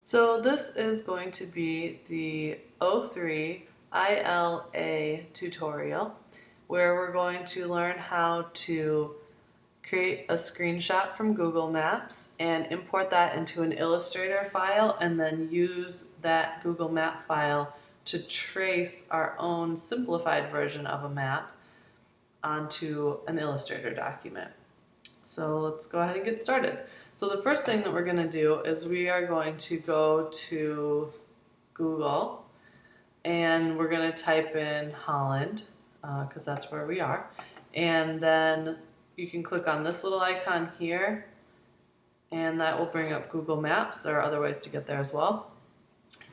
So this is going to be the O3 ILA tutorial where we're going to learn how to create a screenshot from Google Maps and import that into an Illustrator file and then use that Google Map file to trace our own simplified version of a map onto an Illustrator document. So let's go ahead and get started. So the first thing that we're going to do is we are going to go to Google and we're going to type in Holland because that's where we are. And then you can click on this little icon here and that will bring up Google Maps. There are other ways to get there as well.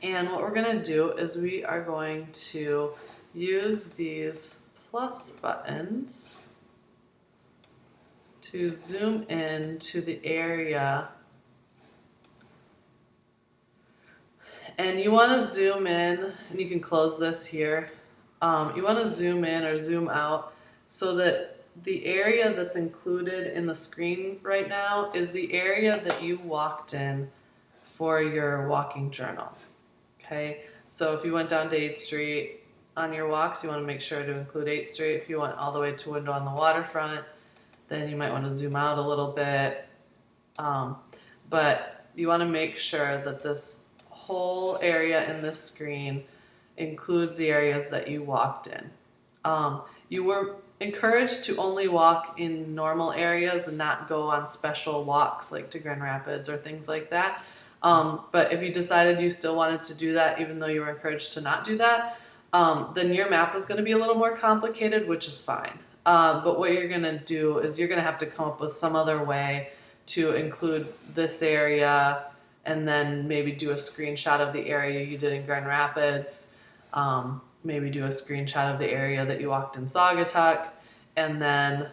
And what we're going to do is we are going to use these plus buttons to zoom in to the area. And you want to zoom in, and you can close this here. You want to zoom in or zoom out so that the area that's included in the screen right now is the area that you walked in for your walking journal. Okay, so if you went down to 8th Street on your walks, you want to make sure to include 8th Street. If you went all the way to Window on the Waterfront, then you might want to zoom out a little bit. But you want to make sure that this whole area in this screen includes the areas that you walked in. You were encouraged to only walk in normal areas and not go on special walks like to Grand Rapids or things like that. But if you decided you still wanted to do that, even though you were encouraged to not do that, then your map is going to be a little more complicated, which is fine. But what you're going to do is you're going to have to come up with some other way to include this area and then maybe do a screenshot of the area you did in Grand Rapids, maybe do a screenshot of the area that you walked in Saugatuck, and then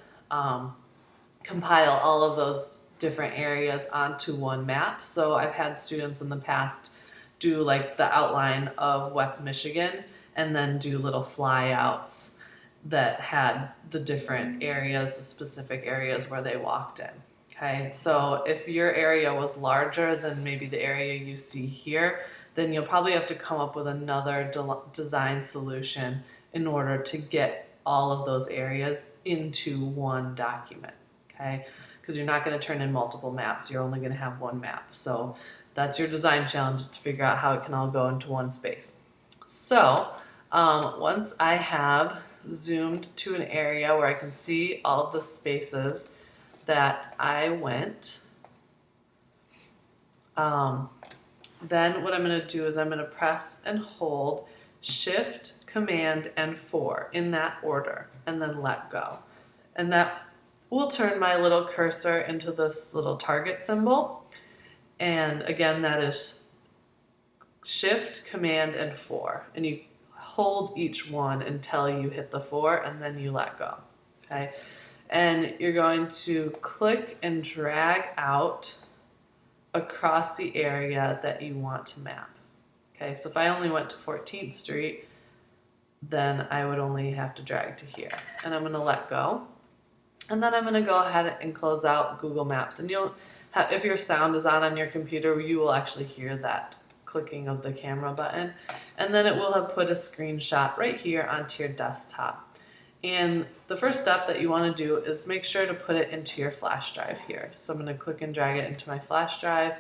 compile all of those different areas onto one map. So I've had students in the past do like the outline of West Michigan and then do little flyouts that had the different areas, the specific areas where they walked in. Okay, so if your area was larger than maybe the area you see here, then you'll probably have to come up with another design solution in order to get all of those areas into one document. Okay, because you're not going to turn in multiple maps, you're only going to have one map. So that's your design challenge, is to figure out how it can all go into one space. So once I have zoomed to an area where I can see all of the spaces that I went, then what I'm going to do is I'm going to press and hold Shift, Command, and 4 in that order, and then let go. And that will turn my little cursor into this little target symbol. And again, that is Shift, Command, and 4. And you hold each one until you hit the 4 and then you let go. Okay, and you're going to click and drag out across the area that you want to map. Okay, so if I only went to 14th Street, then I would only have to drag to here. And I'm going to let go. And then I'm going to go ahead and close out Google Maps. And you'll have, if your sound is on your computer, you will actually hear that clicking of the camera button, and then it will have put a screenshot right here onto your desktop. And the first step that you want to do is make sure to put it into your flash drive here. So I'm going to click and drag it into my flash drive,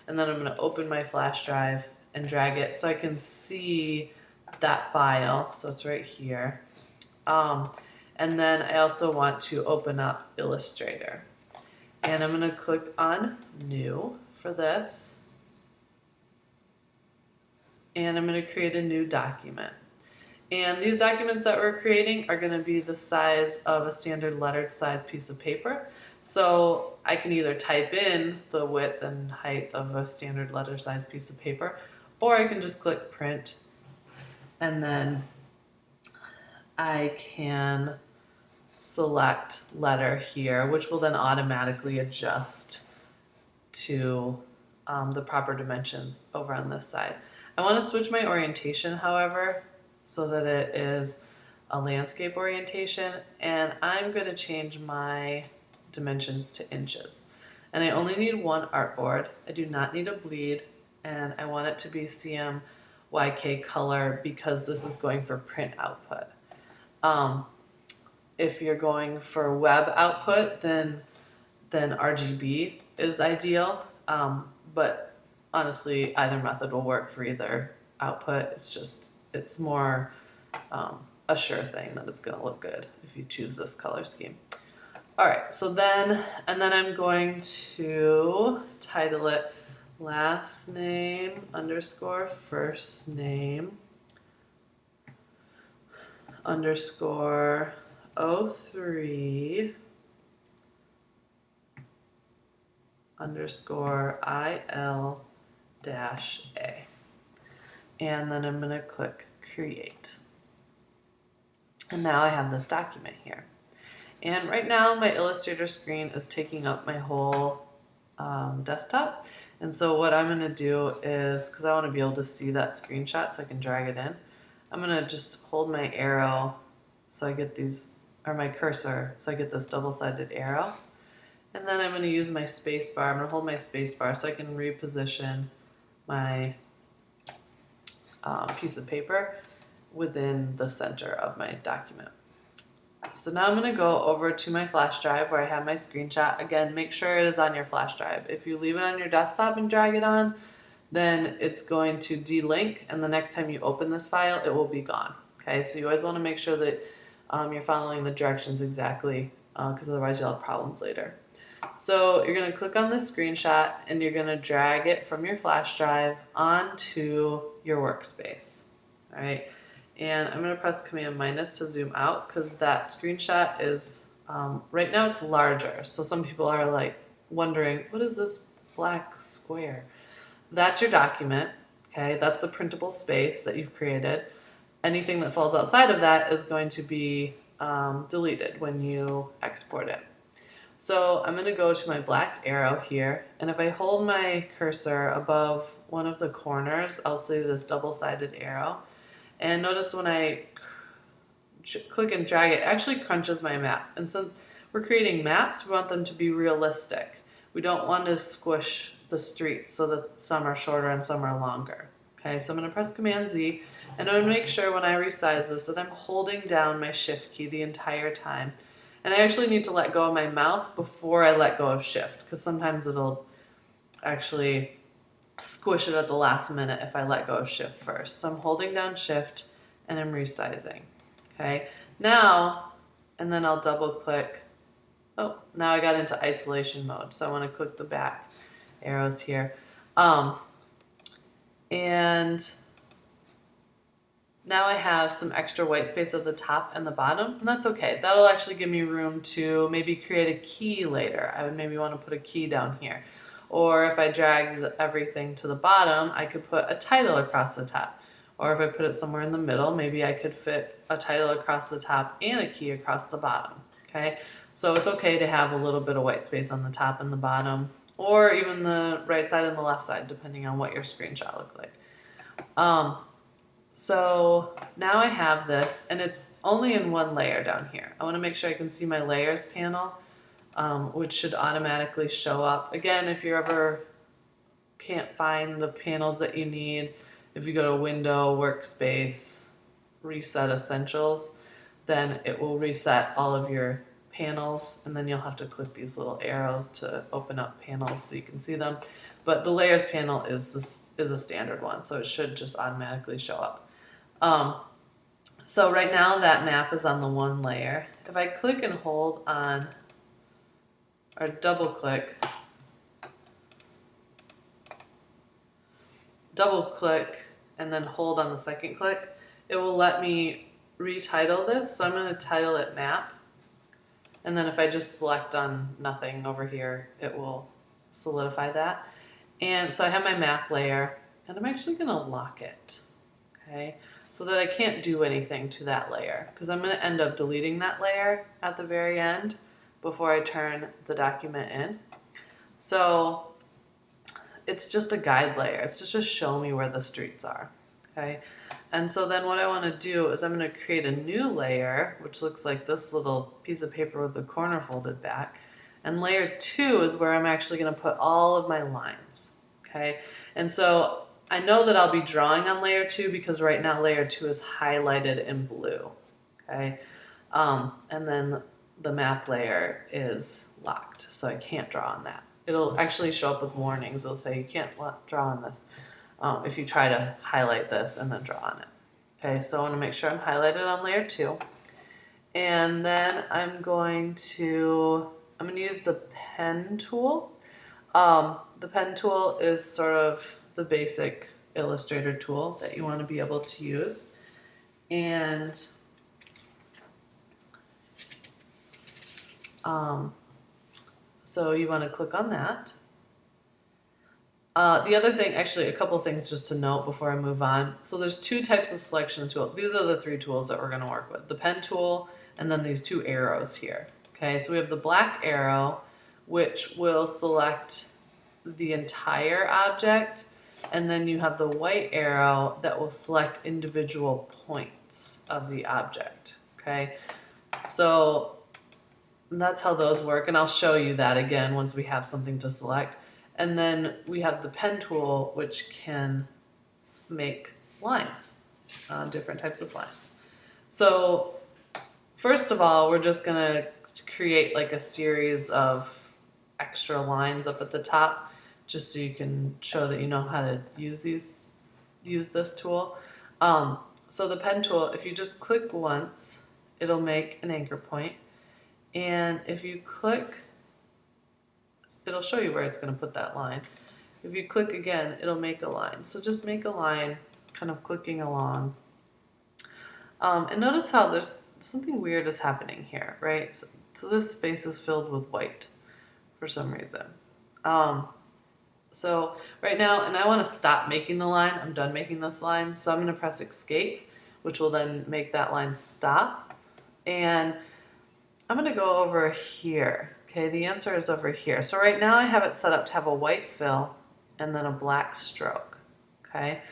and then I'm going to open my flash drive and drag it so I can see that file. So it's right here. And then I also want to open up Illustrator, and I'm going to click on New for this. And I'm going to create a new document. And these documents that we're creating are going to be the size of a standard lettered size piece of paper. So I can either type in the width and height of a standard letter size piece of paper, or I can just click print, and then I can select letter here, which will then automatically adjust to the proper dimensions over on this side. I want to switch my orientation, however, so that it is a landscape orientation, and I'm going to change my dimensions to inches. And I only need one artboard. I do not need a bleed, and I want it to be CMYK color because this is going for print output. If you're going for web output, then RGB is ideal. But honestly, either method will work for either output. It's more a sure thing that it's gonna look good if you choose this color scheme. All right, so then I'm going to title it last name underscore first name underscore 03 underscore IL dash A. And then I'm going to click create. And now I have this document here. And right now my Illustrator screen is taking up my whole desktop. And so what I'm going to do is, because I want to be able to see that screenshot so I can drag it in, I'm going to just hold my arrow so I get these, or my cursor, so I get this double-sided arrow. And then I'm going to use my space bar. I'm going to hold my space bar so I can reposition my piece of paper within the center of my document. So now I'm going to go over to my flash drive where I have my screenshot. Again, make sure it is on your flash drive. If you leave it on your desktop and drag it on, then it's going to delink, and the next time you open this file, it will be gone. Okay, so you always want to make sure that you're following the directions exactly, because otherwise you'll have problems later. So you're going to click on this screenshot and you're going to drag it from your flash drive onto your workspace. All right, and I'm going to press Command minus to zoom out because that screenshot is, right now it's larger. So some people are like wondering, what is this black square? That's your document. Okay, that's the printable space that you've created. Anything that falls outside of that is going to be deleted when you export it. So I'm going to go to my black arrow here, and if I hold my cursor above one of the corners, I'll see this double-sided arrow. And notice when I click and drag it actually crunches my map. And since we're creating maps, we want them to be realistic. We don't want to squish the streets so that some are shorter and some are longer. Okay, so I'm going to press Command Z, and I'm going to make sure when I resize this that I'm holding down my Shift key the entire time. And I actually need to let go of my mouse before I let go of Shift, because sometimes it'll actually squish it at the last minute if I let go of Shift first. So I'm holding down Shift and I'm resizing. Okay, now, and then I'll double click. Oh, now I got into isolation mode. So I want to click the back arrows here. And now I have some extra white space at the top and the bottom, and that's okay. That'll actually give me room to maybe create a key later. I would maybe want to put a key down here. Or if I drag everything to the bottom, I could put a title across the top. Or if I put it somewhere in the middle, maybe I could fit a title across the top and a key across the bottom. Okay, so it's okay to have a little bit of white space on the top and the bottom, or even the right side and the left side, depending on what your screenshot looked like. So now I have this, and it's only in one layer down here. I want to make sure I can see my layers panel, which should automatically show up. Again, if you ever can't find the panels that you need, if you go to Window, Workspace, Reset Essentials, then it will reset all of your panels, and then you'll have to click these little arrows to open up panels so you can see them. But the layers panel is a standard one, so it should just automatically show up. So right now that map is on the one layer. If I click and hold on, or double click, and then hold on the second click, it will let me retitle this. So I'm going to title it map. And then if I just select on nothing over here, it will solidify that. And so I have my map layer, and I'm actually going to lock it, okay, so that I can't do anything to that layer, because I'm going to end up deleting that layer at the very end before I turn the document in. So it's just a guide layer. It's just to show me where the streets are, okay? And so then what I want to do is I'm going to create a new layer, which looks like this little piece of paper with the corner folded back. And layer 2 is where I'm actually going to put all of my lines. okay? And so I know that I'll be drawing on layer 2 because right now layer 2 is highlighted in blue, okay? And then the map layer is locked, so I can't draw on that. It'll actually show up with warnings. It'll say you can't draw on this if you try to highlight this and then draw on it. Okay, so I want to make sure I'm highlighted on layer 2. And then I'm going to use the pen tool. The pen tool is sort of the basic Illustrator tool that you want to be able to use. And so you want to click on that. The other thing, actually a couple things just to note before I move on. So there's two types of selection tools. These are the three tools that we're going to work with. The pen tool and then these two arrows here. Okay, so we have the black arrow, which will select the entire object, and then you have the white arrow that will select individual points of the object. Okay, so that's how those work, and I'll show you that again once we have something to select. And then we have the pen tool, which can make lines, different types of lines. So first of all, we're just gonna create like a series of extra lines up at the top, just so you can show that you know how to use this tool. So the pen tool, if you just click once, it'll make an anchor point. And if you click, it'll show you where it's going to put that line. If you click again, it'll make a line. So just make a line, kind of clicking along. And notice how there's something weird is happening here, right? So this space is filled with white for some reason. So right now, and I want to stop making the line. I'm done making this line. So I'm going to press escape, which will then make that line stop. And I'm going to go over here. Okay, the answer is over here. So right now I have it set up to have a white fill and then a black stroke. Okay,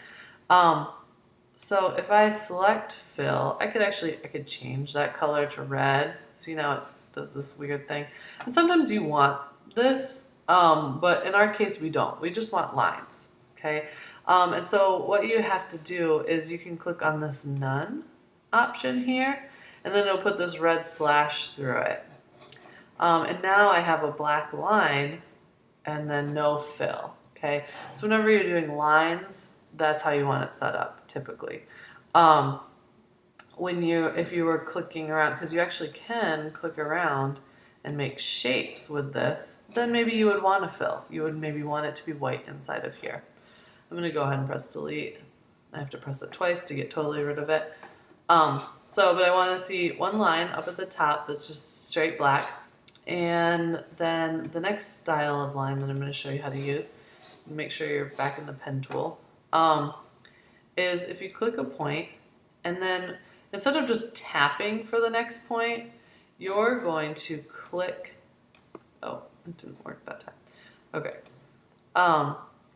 so if I select fill, I could change that color to red. See, now it does this weird thing. And sometimes you want this, but in our case we don't. We just want lines. Okay, and so what you have to do is you can click on this none option here, and then it'll put this red slash through it. And now I have a black line and then no fill. Okay, so whenever you're doing lines, that's how you want it set up typically. If you were clicking around, because you actually can click around and make shapes with this, then maybe you would want to fill. You would maybe want it to be white inside of here. I'm going to go ahead and press delete. I have to press it twice to get totally rid of it. But I want to see one line up at the top that's just straight black. And then the next style of line that I'm going to show you how to use, make sure you're back in the pen tool, is if you click a point, and then instead of just tapping for the next point, you're going to click, oh, it didn't work that time. Okay.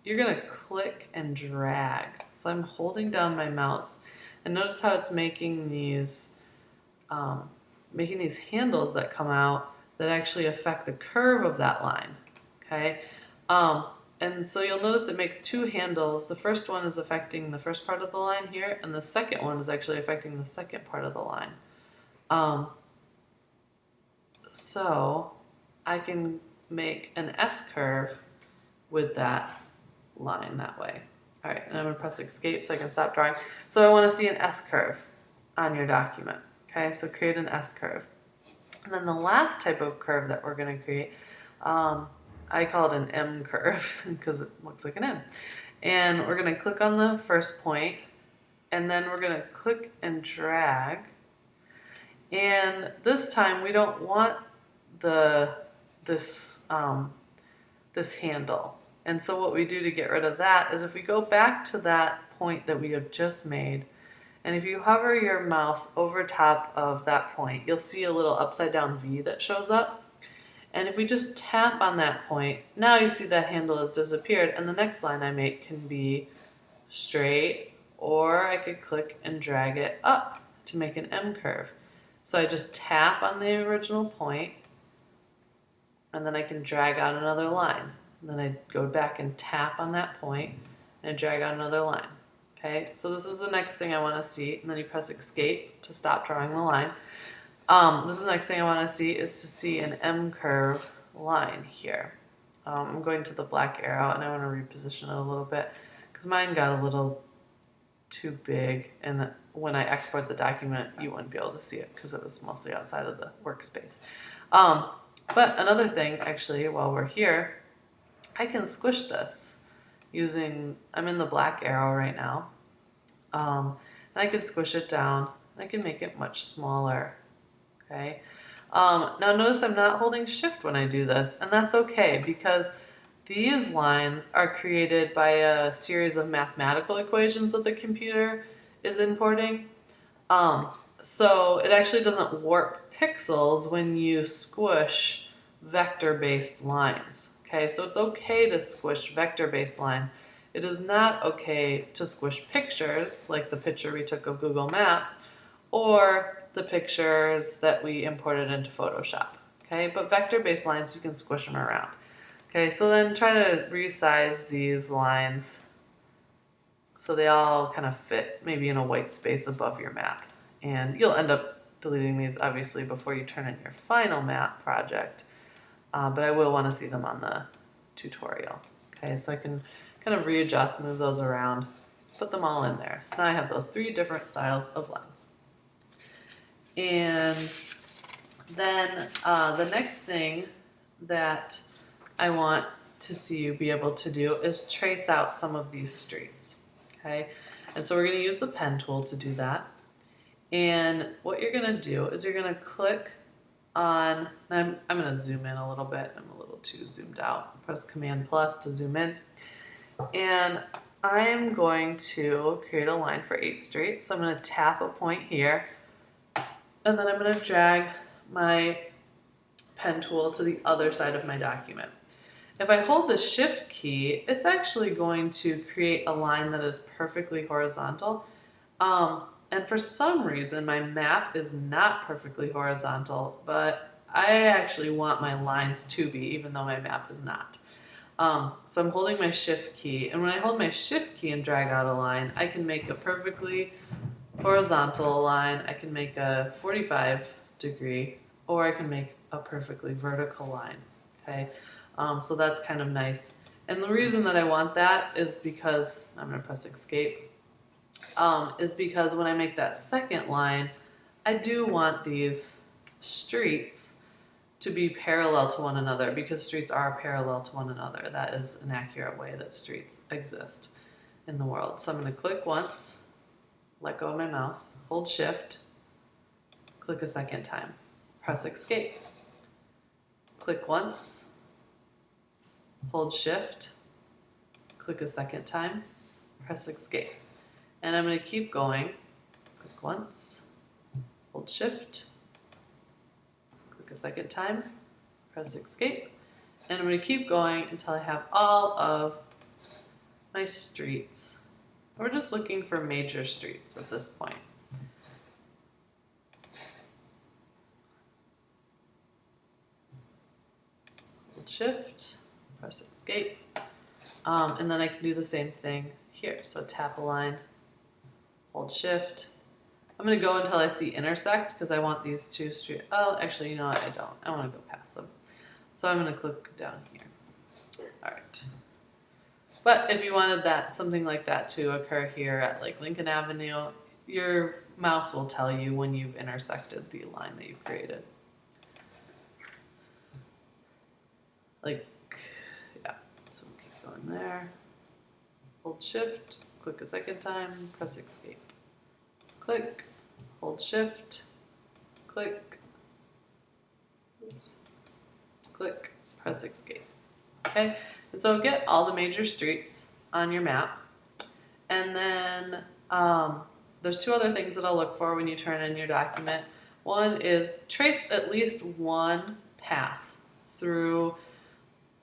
You're going to click and drag. So I'm holding down my mouse, and notice how it's making these handles that come out that actually affect the curve of that line. Okay. And so you'll notice it makes two handles. The first one is affecting the first part of the line here, and the second one is actually affecting the second part of the line. So I can make an S curve with that line that way. All right, and I'm gonna press escape so I can stop drawing. So I wanna see an S curve on your document. Okay, so create an S curve. And then the last type of curve that we're gonna create, I call it an M curve because it looks like an M. And we're going to click on the first point, and then we're going to click and drag. And this time we don't want this handle. And so what we do to get rid of that is if we go back to that point that we have just made, and if you hover your mouse over top of that point, you'll see a little upside down V that shows up. And if we just tap on that point, now you see that handle has disappeared, and the next line I make can be straight, or I could click and drag it up to make an M curve. So I just tap on the original point, and then I can drag out another line. and then I go back and tap on that point and drag out another line. Okay, so this is the next thing I want to see, and then you press escape to stop drawing the line. This is the next thing I want to see is to see an M curve line here. I'm going to the black arrow and I want to reposition it a little bit because mine got a little too big, and when I export the document you wouldn't be able to see it because it was mostly outside of the workspace. But another thing, actually, while we're here, I can squish this using, I'm in the black arrow right now, and I can squish it down. I can make it much smaller. Okay. Now notice I'm not holding shift when I do this, and that's okay because these lines are created by a series of mathematical equations that the computer is importing. So it actually doesn't warp pixels when you squish vector-based lines. Okay, so it's okay to squish vector-based lines. It is not okay to squish pictures, like the picture we took of Google Maps, or the pictures that we imported into Photoshop. Okay, but vector-based lines, you can squish them around. Okay, so then try to resize these lines so they all kind of fit maybe in a white space above your map. And you'll end up deleting these obviously before you turn in your final map project, but I will want to see them on the tutorial. Okay, so I can kind of readjust, move those around, put them all in there. So now I have those 3 different styles of lines. And then the next thing that I want to see you be able to do is trace out some of these streets. Okay, and so we're going to use the pen tool to do that. And what you're going to do is you're going to click on, I'm going to zoom in a little bit. I'm a little too zoomed out. Press Command plus to zoom in. And I'm going to create a line for 8th Street. So I'm going to tap a point here, and then I'm going to drag my pen tool to the other side of my document. If I hold the shift key, it's actually going to create a line that is perfectly horizontal. And for some reason, my map is not perfectly horizontal, but I actually want my lines to be, even though my map is not. So I'm holding my shift key, and when I hold my shift key and drag out a line, I can make a perfectly horizontal line, I can make a 45-degree, or I can make a perfectly vertical line. Okay, so that's kind of nice. And the reason that I want that is because, I'm going to press escape, is because when I make that second line, I do want these streets to be parallel to one another, because streets are parallel to one another. That is an accurate way that streets exist in the world. So I'm going to click once, let go of my mouse, hold shift, click a second time, press escape, click once, hold shift, click a second time, press escape. And I'm going to keep going, click once, hold shift, click a second time, press escape, and I'm going to keep going until I have all of my streets. We're just looking for major streets at this point. Hold shift, press escape, and then I can do the same thing here. So tap a line, hold shift. I'm going to go until I see intersect because I want these 2 streets. Oh, actually, you know what? I don't. I want to go past them. So I'm going to click down here. All right. But if you wanted that, something like that to occur here at like Lincoln Avenue, your mouse will tell you when you've intersected the line that you've created. Like, yeah. So we'll keep going there. Hold shift, click a second time, press escape. Click, hold shift, click, oops, click, press escape. Okay, and so get all the major streets on your map. And then there's 2 other things that I'll look for when you turn in your document. One is trace at least one path through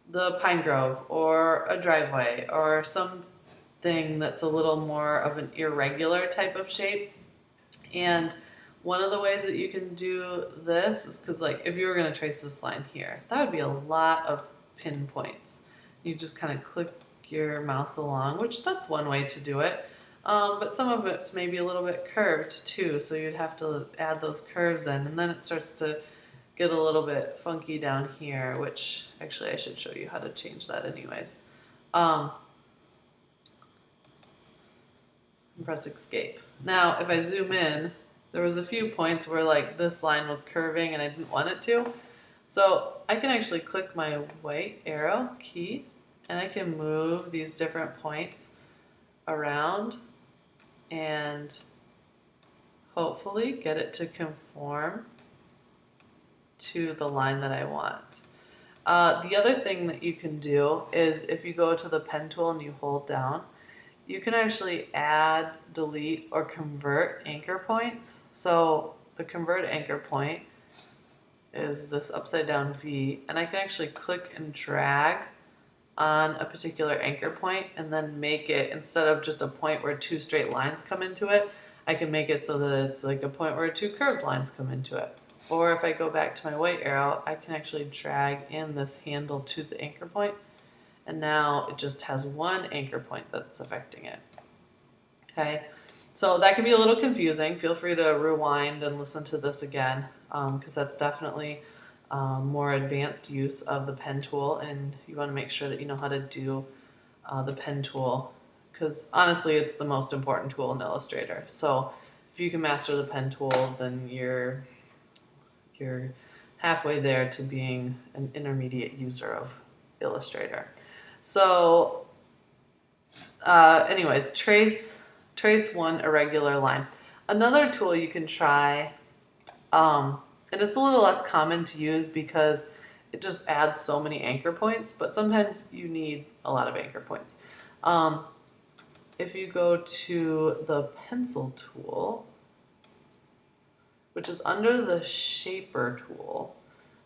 the pine grove or a driveway or something that's a little more of an irregular type of shape. And one of the ways that you can do this is because, like, if you were going to trace this line here, that would be a lot of pinpoints. You just kind of click your mouse along, which that's one way to do it. But some of it's maybe a little bit curved too, so you'd have to add those curves in, and then it starts to get a little bit funky down here, which actually I should show you how to change that anyways. Press escape. Now, if I zoom in, there was a few points where like this line was curving and I didn't want it to. So I can actually click my white arrow key and I can move these different points around and hopefully get it to conform to the line that I want. The other thing that you can do is if you go to the pen tool and you hold down, you can actually add, delete, or convert anchor points. So the convert anchor point is this upside down V, and I can actually click and drag on a particular anchor point and then make it, instead of just a point where two straight lines come into it, I can make it so that it's like a point where two curved lines come into it. Or if I go back to my white arrow, I can actually drag in this handle to the anchor point, and now it just has one anchor point that's affecting it. Okay, so that can be a little confusing. Feel free to rewind and listen to this again, because that's definitely more advanced use of the pen tool, and you want to make sure that you know how to do the pen tool, because honestly it's the most important tool in Illustrator. So if you can master the pen tool, then you're halfway there to being an intermediate user of Illustrator. So anyways, trace one irregular line. Another tool you can try, and it's a little less common to use because it just adds so many anchor points, but sometimes you need a lot of anchor points. If you go to the pencil tool, which is under the shaper tool,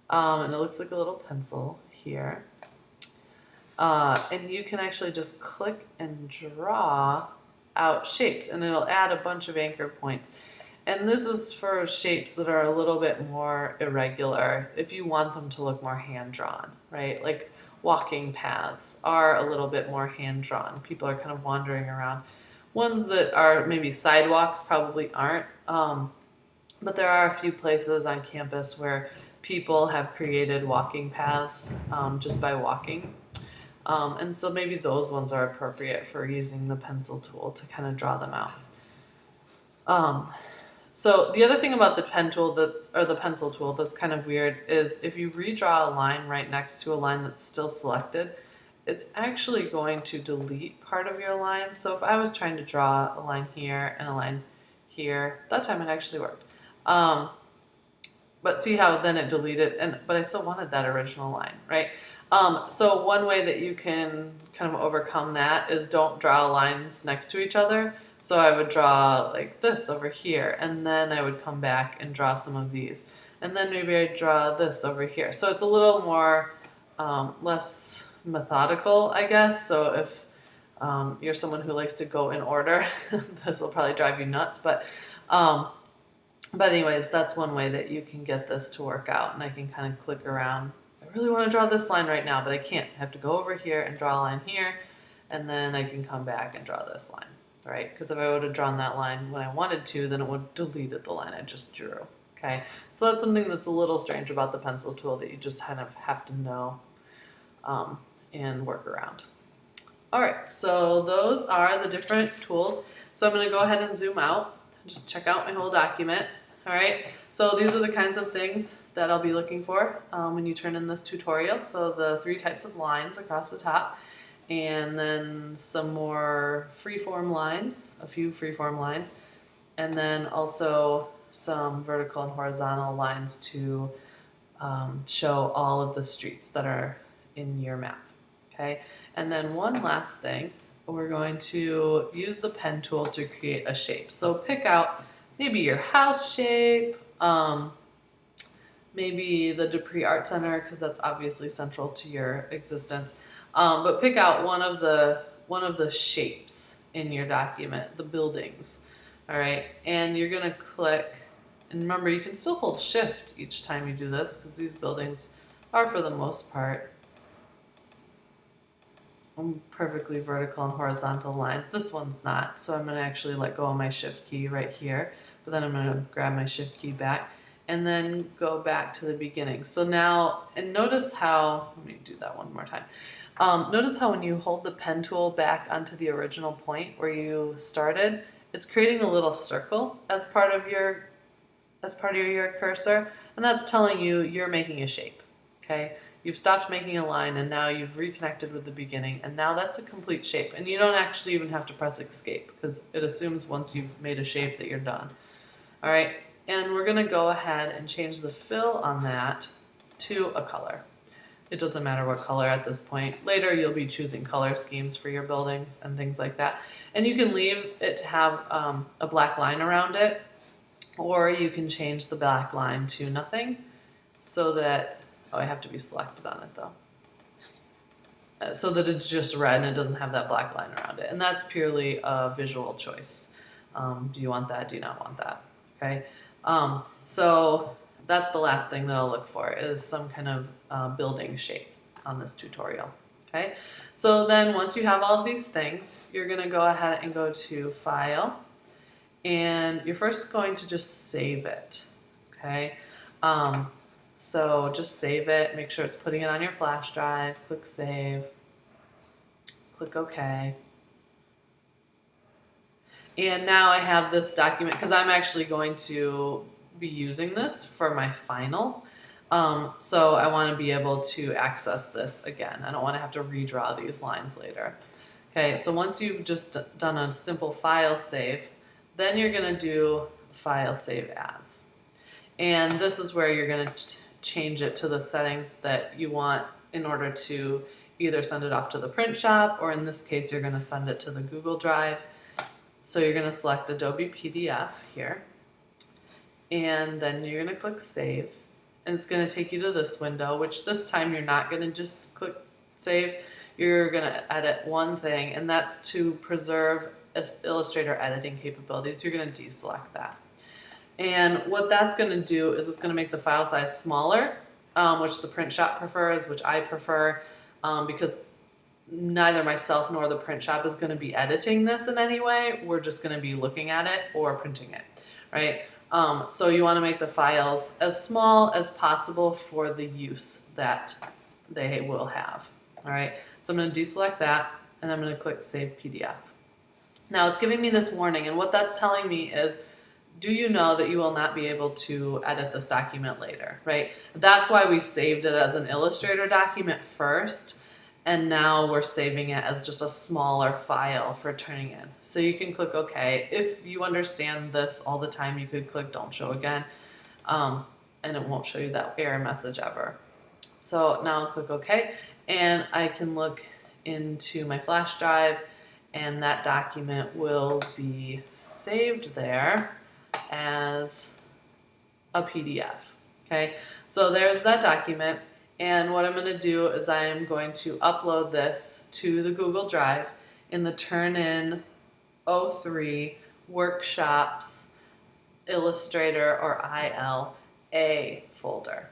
and it looks like a little pencil here, and you can actually just click and draw out shapes, and it'll add a bunch of anchor points. And this is for shapes that are a little bit more irregular, if you want them to look more hand-drawn, right? Like walking paths are a little bit more hand-drawn. People are kind of wandering around. Ones that are maybe sidewalks probably aren't, but there are a few places on campus where people have created walking paths just by walking. And so maybe those ones are appropriate for using the pencil tool to kind of draw them out. So the other thing about the pen tool or the pencil tool that's kind of weird is if you redraw a line right next to a line that's still selected, it's actually going to delete part of your line. So if I was trying to draw a line here and a line here, that time it actually worked. But see how then it deleted, but I still wanted that original line, right? So one way that you can kind of overcome that is don't draw lines next to each other. So I would draw like this over here, and then I would come back and draw some of these. And then maybe I'd draw this over here. So it's a little more, less methodical, I guess. So if you're someone who likes to go in order, this will probably drive you nuts. But anyways, that's one way that you can get this to work out, and I can kind of click around. I really want to draw this line right now, but I can't. I have to go over here and draw a line here, and then I can come back and draw this line, right? Because if I would have drawn that line when I wanted to, then it would have deleted the line I just drew, okay? So that's something that's a little strange about the pencil tool that you just kind of have to know and work around. All right, so those are the different tools. So I'm going to go ahead and zoom out, just check out my whole document. All right, so these are the kinds of things that I'll be looking for when you turn in this tutorial. So the 3 types of lines across the top, and then some more freeform lines, a few freeform lines, and then also some vertical and horizontal lines to show all of the streets that are in your map. Okay, and then one last thing, we're going to use the pen tool to create a shape. So pick out maybe your house shape, maybe the Dupree Art Center, because that's obviously central to your existence. But pick out one of the shapes in your document, the buildings. All right, and you're gonna click, and remember you can still hold Shift each time you do this, because these buildings are for the most part perfectly vertical and horizontal lines. This one's not, so I'm going to actually let go of my shift key right here, but then I'm going to grab my shift key back and then go back to the beginning. So now, and notice how, let me do that one more time. Notice how when you hold the pen tool back onto the original point where you started, it's creating a little circle as part of your cursor, and that's telling you you're making a shape. Okay, you've stopped making a line and now you've reconnected with the beginning, and now that's a complete shape, and you don't actually even have to press escape because it assumes once you've made a shape that you're done. All right, and we're gonna go ahead and change the fill on that to a color. It doesn't matter what color at this point. Later you'll be choosing color schemes for your buildings and things like that, and you can leave it to have a black line around it, or you can change the black line to nothing so that, oh, I have to be selected on it though. So that it's just red and it doesn't have that black line around it. And that's purely a visual choice. Do you want that? Do you not want that? Okay. So that's the last thing that I'll look for is some kind of building shape on this tutorial. Okay. So then once you have all of these things, you're going to go ahead and go to File, and you're first going to just save it. Okay. So just save it, make sure it's putting it on your flash drive, click save, click OK. And now I have this document because I'm actually going to be using this for my final. So I want to be able to access this again. I don't want to have to redraw these lines later. Okay, so once you've just done a simple file save, then you're going to do File Save As. And this is where you're going to change it to the settings that you want in order to either send it off to the print shop, or in this case you're going to send it to the Google Drive. So you're going to select Adobe PDF here, and then you're going to click Save, and it's going to take you to this window, which this time you're not going to just click Save. You're going to edit one thing, and that's to preserve Illustrator editing capabilities. You're going to deselect that. And what that's going to do is it's going to make the file size smaller, which the print shop prefers, which I prefer, because neither myself nor the print shop is going to be editing this in any way. We're just going to be looking at it or printing it, right? So you want to make the files as small as possible for the use that they will have. All right, so I'm going to deselect that, and I'm going to click Save PDF. Now it's giving me this warning, and what that's telling me is, do you know that you will not be able to edit this document later, right? That's why we saved it as an Illustrator document first, and now we're saving it as just a smaller file for turning in. So you can click OK. If you understand this all the time, you could click Don't Show Again, and it won't show you that error message ever. So now I'll click OK, and I can look into my flash drive, and that document will be saved there as a PDF. Okay, so there's that document, and what I'm going to do is I am going to upload this to the Google Drive in the Turn-In 03 Workshops Illustrator or ILA folder.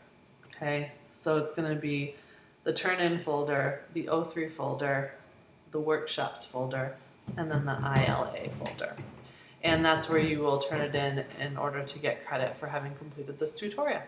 Okay, so it's going to be the Turn-In folder, the 03 folder, the Workshops folder, and then the ILA folder. And that's where you will turn it in order to get credit for having completed this tutorial.